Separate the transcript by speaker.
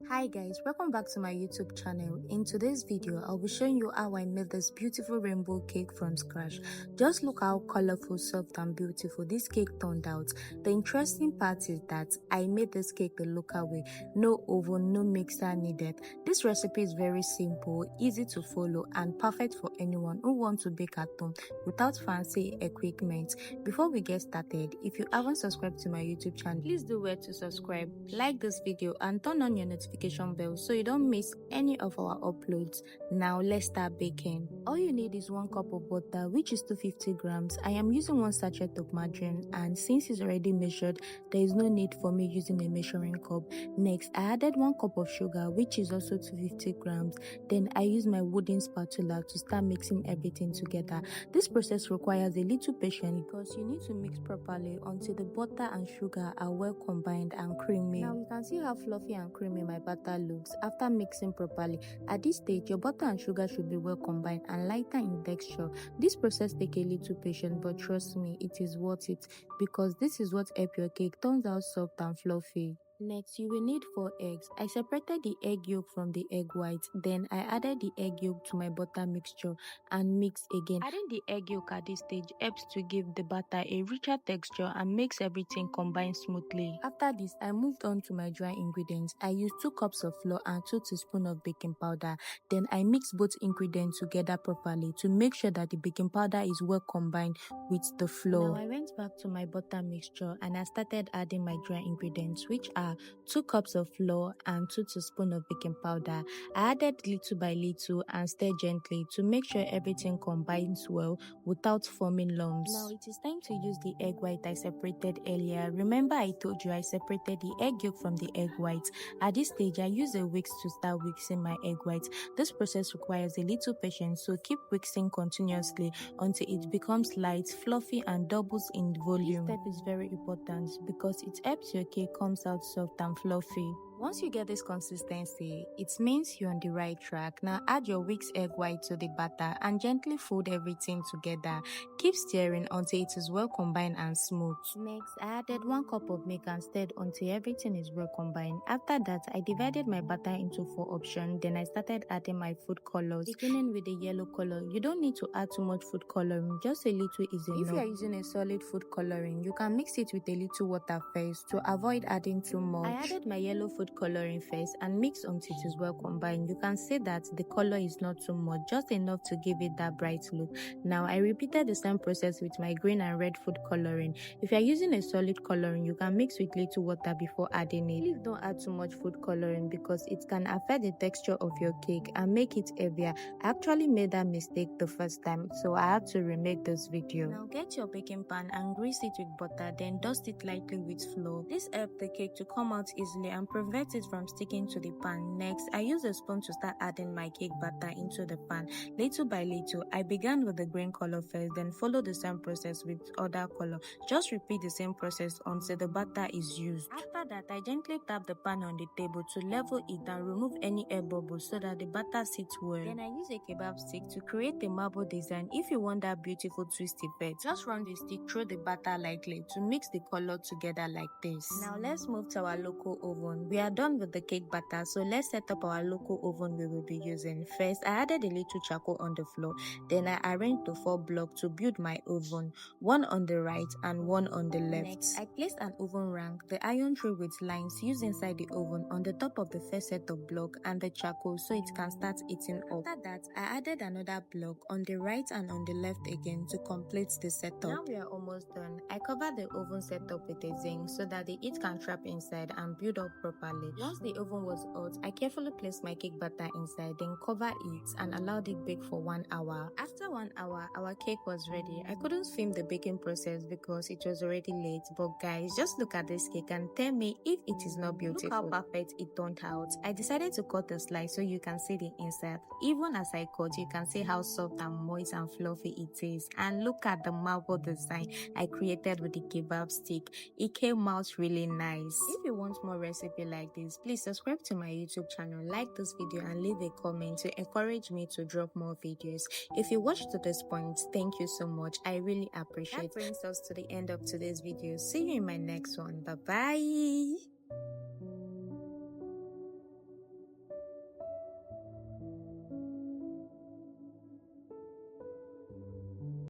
Speaker 1: Hi guys, welcome back to my YouTube channel. In today's video, I'll be showing you how I made this beautiful rainbow cake from scratch. Just look how colorful, soft and beautiful this cake turned out. The interesting part is that I made this cake the local way. No oven, no mixer needed. This recipe is very simple, easy to follow and perfect for anyone who wants to bake at home without fancy equipment. Before we get started, if you haven't subscribed to my YouTube channel, please do where to subscribe, like this video and turn on your notification bell so you don't miss any of our uploads. Now let's start baking. All you need is 1 cup of butter, which is 250 grams. I am using 1 sachet of margarine, and since it's already measured, there is no need for me using a measuring cup. Next, I added 1 cup of sugar, which is also 250 grams. Then I use my wooden spatula to start mixing everything together. This process requires a little patience because you need to mix properly until the butter and sugar are well combined and creamy. Now you can see how fluffy and creamy my butter looks after mixing properly. At this stage, your butter and sugar should be well combined and lighter in texture. This process takes a little patience, but trust me, it is worth it because this is what helps your cake turns out soft and fluffy. Next, you will need 4 eggs. I separated the egg yolk from the egg white. Then I added the egg yolk to my butter mixture and mixed again. Adding the egg yolk at this stage helps to give the batter a richer texture and makes everything combine smoothly. After this, I moved on to my dry ingredients. I used 2 cups of flour and 2 teaspoons of baking powder. Then I mixed both ingredients together properly to make sure that the baking powder is well combined with the flour. Now I went back to my butter mixture and I started adding my dry ingredients, which are 2 cups of flour and 2 teaspoons of baking powder. I added little by little and stirred gently to make sure everything combines well without forming lumps. Now it is time to use the egg white I separated earlier. Remember I told you I separated the egg yolk from the egg white. At this stage, I use a whisk to start whixing my egg white. This process requires a little patience, so keep whixing continuously until it becomes light, fluffy and doubles in volume. This step is very important because it helps your cake comes out soft and fluffy. Once you get this consistency, it means you're on the right track. Now add your whisked egg white to the batter and gently fold everything together. Keep stirring until it is well combined and smooth. Next, I added 1 cup of milk and stirred until everything is well combined. After that, I divided my batter into 4 options. Then I started adding my food colors, beginning with the yellow color. You don't need to add too much food coloring, just a little is enough. If you are using a solid food coloring, you can mix it with a little water first to avoid adding too much. I added my yellow food coloring first and mix until it is well combined. You can see that the color is not too much, just enough to give it that bright look. Now I repeated the same process with my green and red food coloring. If you are using a solid coloring, you can mix with little water before adding it. Please don't add too much food coloring because it can affect the texture of your cake and make it heavier. I actually made that mistake the first time, so I had to remake this video. Now get your baking pan and grease it with butter, then dust it lightly with flour. This helps the cake to come out easily and prevent it from sticking to the pan. Next, I use a spoon to start adding my cake batter into the pan. Little by little, I began with the green color first, then follow the same process with other color. Just repeat the same process until the batter is used. After that, I gently tap the pan on the table to level it and remove any air bubbles so that the batter sits well. Then I use a kebab stick to create a marble design. If you want that beautiful twist effect, just run the stick through the batter lightly to mix the color together like this. Now let's move to our local oven. We are done with the cake batter, so let's set up our local oven we will be using. First, I added a little charcoal on the floor. Then I arranged the 4 blocks to build my oven, 1 on the right and 1 on the left. Next, I placed an oven rank, the iron tray with lines used inside the oven on the top of the first set of block and the charcoal so it can start heating up. After that, I added another block on the right and on the left again to complete the setup. Now we are almost done. I covered the oven setup with a zinc so that the heat can trap inside and build up properly. Once the oven was hot, I carefully placed my cake batter inside, then covered it and allowed it bake for 1 hour. After 1 hour, our cake was ready. I couldn't film the baking process because it was already late, but guys, just look at this cake and tell me if it is not beautiful. Look how perfect it turned out. I decided to cut a slice so you can see the inside. Even as I cut, you can see how soft and moist and fluffy it is. And look at the marble design I created with the kebab stick. It came out really nice. If you want more recipe like this, please subscribe to my YouTube channel, like this video and leave a comment to encourage me to drop more videos. If you watched to this point, thank you so much. I really appreciate it. That brings us to the end of today's video. See you in my next one. Bye bye.